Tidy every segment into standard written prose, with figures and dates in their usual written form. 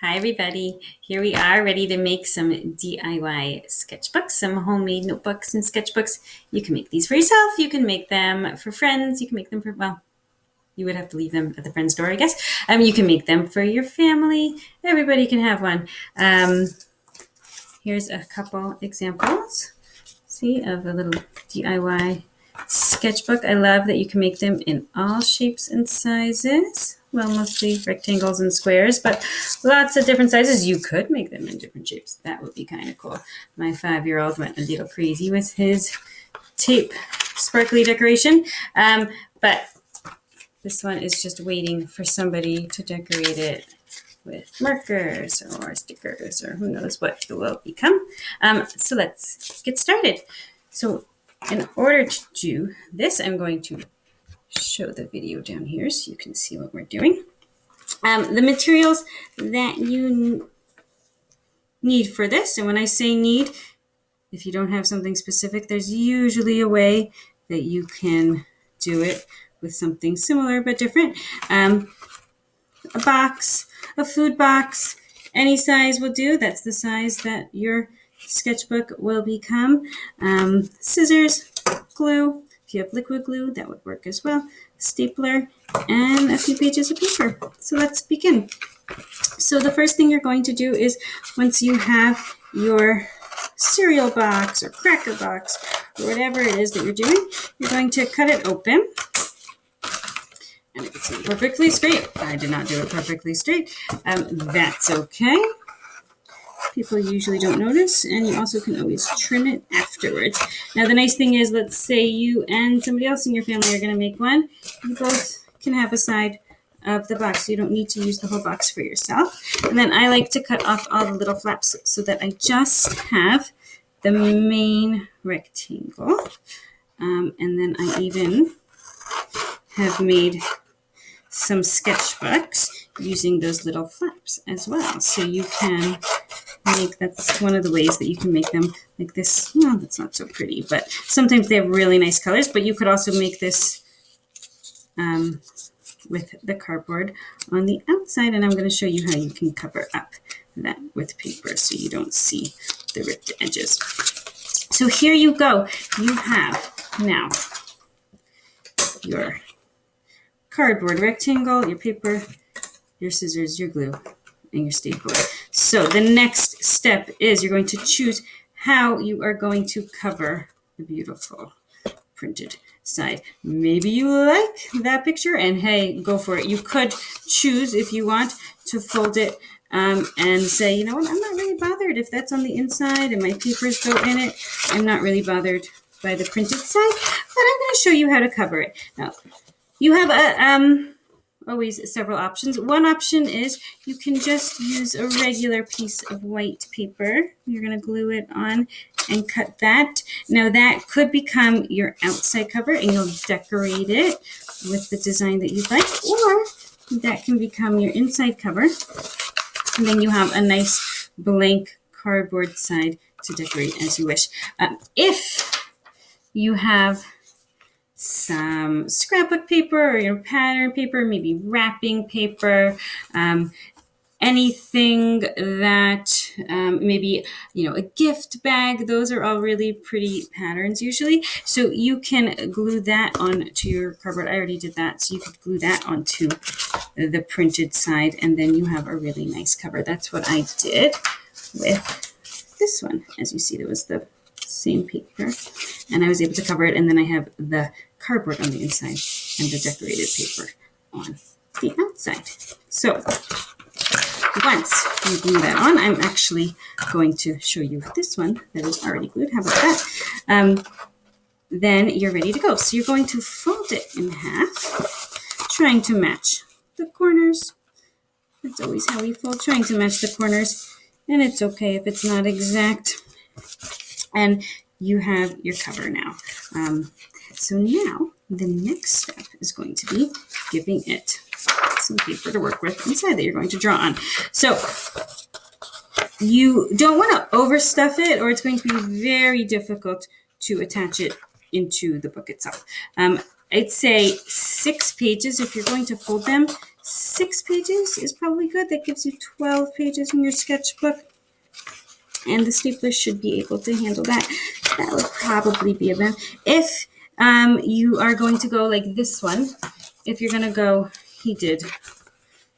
Hi everybody, here we are ready to make some DIY sketchbooks, some homemade notebooks and sketchbooks. You can make these for yourself, you can make them for friends, you can make them for, well, you would have to leave them at the friend's door, I guess. You can make them for your family, everybody can have one. Here's a couple examples, see, of a little DIY sketchbook. I love that you can make them in all shapes and sizes. Well, mostly rectangles and squares, but lots of different sizes. You could make them in different shapes. That would be kind of cool. My 5-year-old went a little crazy with his tape sparkly decoration. But this one is just waiting for somebody to decorate it with markers or stickers or who knows what it will become. So let's get started. So in order to do this, I'm going to show the video down here so you can see what we're doing. The materials that you need for this, and when I say need, if you don't have something specific, there's usually a way that you can do it with something similar but different. A box, a food box, any size will do. That's the size that your sketchbook will become. Scissors, glue. If you have liquid glue, that would work as well. Stapler, and a few pages of paper. So let's begin. So the first thing you're going to do is, once you have your cereal box or cracker box or whatever it is that you're doing, you're going to cut it open. And if it's not perfectly straight, I did not do it perfectly straight, that's okay. People usually don't notice, and you also can always trim it afterwards. Now, the nice thing is, let's say you and somebody else in your family are going to make one. You both can have a side of the box, so you don't need to use the whole box for yourself. And then I like to cut off all the little flaps so that I just have the main rectangle. And then I even have made some sketchbooks using those little flaps as well. So you can make, that's one of the ways that you can make them like this. Well, that's not so pretty, but sometimes they have really nice colors, but you could also make this with the cardboard on the outside, and I'm going to show you how you can cover up that with paper so you don't see the ripped edges. So here you go. You have now your cardboard rectangle, your paper, your scissors, your glue, and your stapler. So the next step is you're going to choose how you are going to cover the beautiful printed side. Maybe you like that picture, and hey, go for it. You could choose, if you want, to fold it and say, you know what, I'm not really bothered if that's on the inside and my papers go in it. I'm not really bothered by the printed side, but I'm going to show you how to cover it. Now, you have always several options. One option is you can just use a regular piece of white paper. You're going to glue it on and cut that. Now that could become your outside cover, and you'll decorate it with the design that you'd like, or that can become your inside cover. And then you have a nice blank cardboard side to decorate as you wish. If you have some scrapbook paper or your pattern paper, maybe wrapping paper, anything that maybe, you know, a gift bag. Those are all really pretty patterns usually. So you can glue that onto your cardboard. I already did that. So you could glue that onto the printed side, and then you have a really nice cover. That's what I did with this one. As you see, there was the same paper, and I was able to cover it, and then I have the cardboard on the inside and the decorated paper on the outside. So once you glue that on, I'm actually going to show you this one that is already glued. How about that? Then you're ready to go. So you're going to fold it in half, trying to match the corners. That's always how we fold, trying to match the corners, and it's okay if it's not exact. And you have your cover now. So now the next step is going to be giving it some paper to work with inside that you're going to draw on. So you don't want to overstuff it, or it's going to be very difficult to attach it into the book itself. I'd say 6 pages. If you're going to fold them, 6 pages is probably good. That gives you 12 pages in your sketchbook. And the stapler should be able to handle that. That would probably be about. If you are going to go like this one, if you're going to go, he did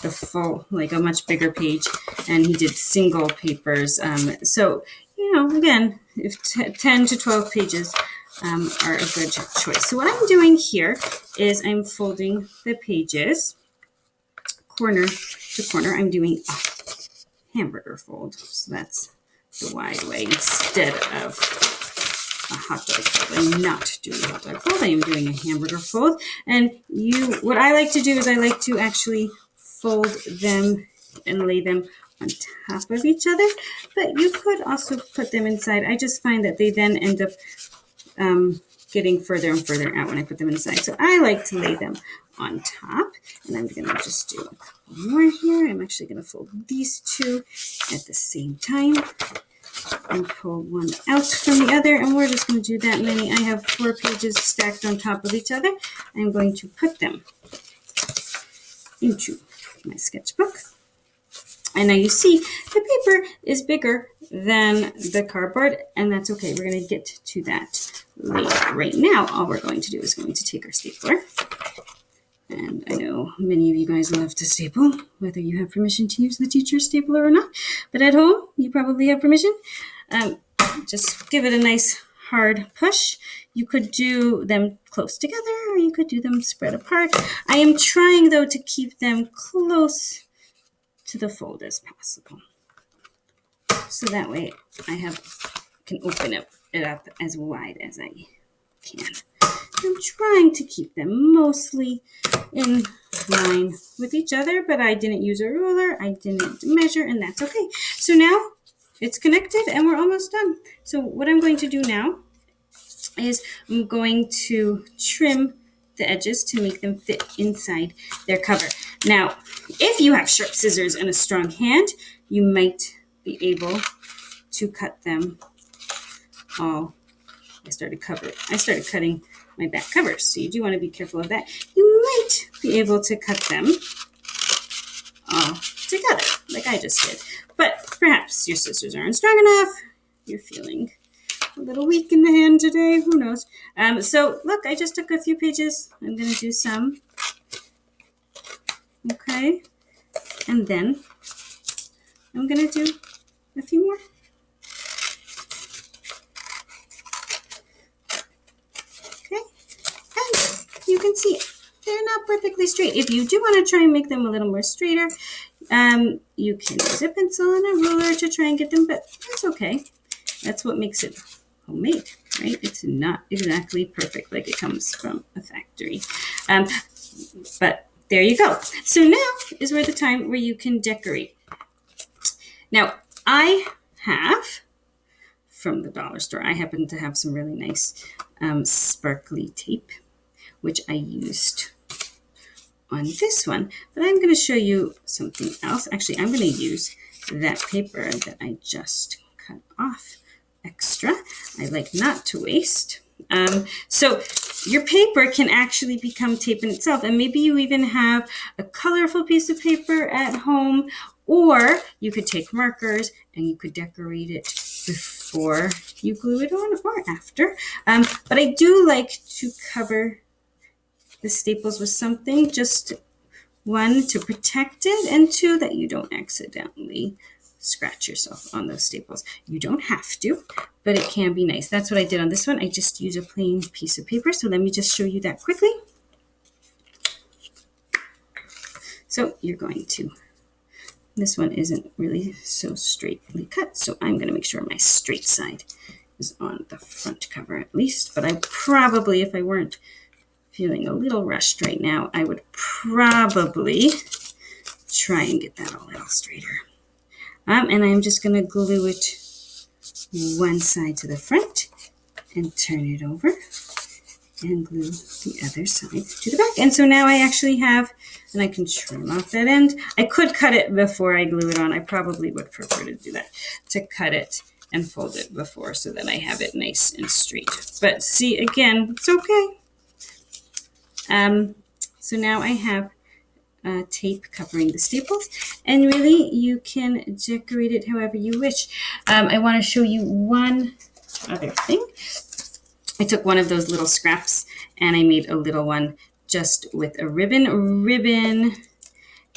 the full, like a much bigger page, and he did single papers. So, again, if 10 to 12 pages are a good choice. So what I'm doing here is I'm folding the pages corner to corner. I'm doing a hamburger fold. So that's the wide way instead of a hot dog fold. I'm not doing a hot dog fold. I am doing a hamburger fold. And what I like to do is I like to actually fold them and lay them on top of each other. But you could also put them inside. I just find that they then end up getting further and further out when I put them inside. So I like to lay them on top. And I'm going to just do a couple more here. I'm actually going to fold these two at the same time and pull one out from the other. And we're just going to do that many. I have 4 pages stacked on top of each other. I'm going to put them into my sketchbook. And now you see the paper is bigger than the cardboard, and that's okay. We're going to get to that later. Right now, all we're going to do is going to take our stapler. And I know many of you guys love to staple, whether you have permission to use the teacher's stapler or not. But at home, you probably have permission. Just give it a nice hard push. You could do them close together, or you could do them spread apart. I am trying, though, to keep them close to the fold as possible. So that way I can open it up as wide as I can. I'm trying to keep them mostly in line with each other, but I didn't use a ruler, I didn't measure, and that's okay. So now it's connected and we're almost done. So what I'm going to do now is I'm going to trim the edges to make them fit inside their cover. Now, if you have sharp scissors and a strong hand, you might be able to cut them all. I started cutting my back covers, so you do want to be careful of that. You might be able to cut them all together, like I just did. But perhaps your scissors aren't strong enough. You're feeling a little weak in the hand today. Who knows? So look, I just took a few pages. I'm going to do some. Okay. And then I'm going to do a few more. Okay. And you can see they're not perfectly straight. If you do want to try and make them a little more straighter, you can use a pencil and a ruler to try and get them, but that's okay. That's what makes it homemade, right? It's not exactly perfect like it comes from a factory. But there you go. So now is where the time where you can decorate. Now, I have, from the dollar store, I happen to have some really nice sparkly tape, which I used on this one. But I'm going to show you something else. Actually, I'm going to use that paper that I just cut off extra. I like not to waste. So your paper can actually become tape in itself, and maybe you even have a colorful piece of paper at home, or you could take markers and you could decorate it before you glue it on or after. But I do like to cover the staples with something, just 1, to protect it, and 2, that you don't accidentally scratch yourself on those staples. You don't have to, but it can be nice. That's what I did on this one. I just used a plain piece of paper. So let me just show you that quickly. So you're going to, this one isn't really so straightly cut, so I'm going to make sure my straight side is on the front cover at least. But I probably, if I weren't feeling a little rushed right now, I would probably try and get that a little straighter. And I'm just going to glue it one side to the front and turn it over and glue the other side to the back. And so now I actually have, and I can trim off that end. I could cut it before I glue it on. I probably would prefer to do that, to cut it and fold it before so that I have it nice and straight. But see, again, it's okay. So now I have tape covering the staples. And really, you can decorate it however you wish. I want to show you one other thing. I took one of those little scraps and I made a little one just with a ribbon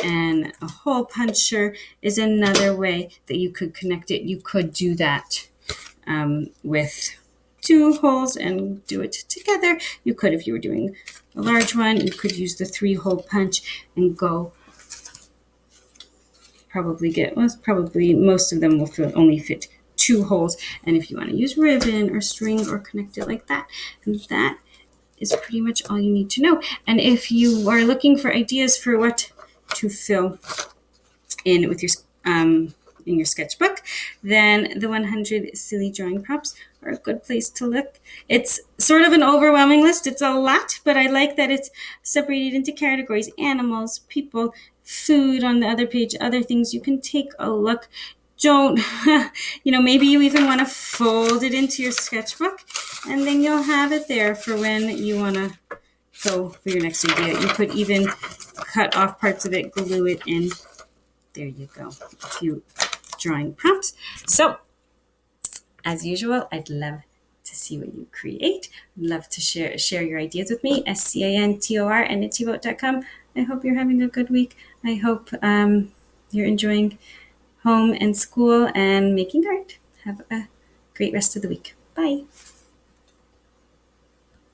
and a hole puncher is another way that you could connect it. You could do that with two holes and do it together. You could, if you were doing a large one, you could use the 3-hole punch and go. Probably most of them will only fit 2 holes. And if you want to use ribbon or string or connect it like that, and that is pretty much all you need to know. And if you are looking for ideas for what to fill in with your in your sketchbook, then the 100 silly drawing prompts are a good place to look. It's sort of an overwhelming list. It's a lot, but I like that it's separated into categories: animals, people, food on the other page, other things. You can take a look. Don't, maybe you even want to fold it into your sketchbook, and then you'll have it there for when you want to go for your next idea. You could even cut off parts of it, glue it in. There you go. A few drawing prompts. So, as usual, I'd love to see what you create. I'd love to share your ideas with me. SCANTOR@knittyboat.com. I hope you're having a good week. I hope you're enjoying home and school and making art. Have a great rest of the week. Bye.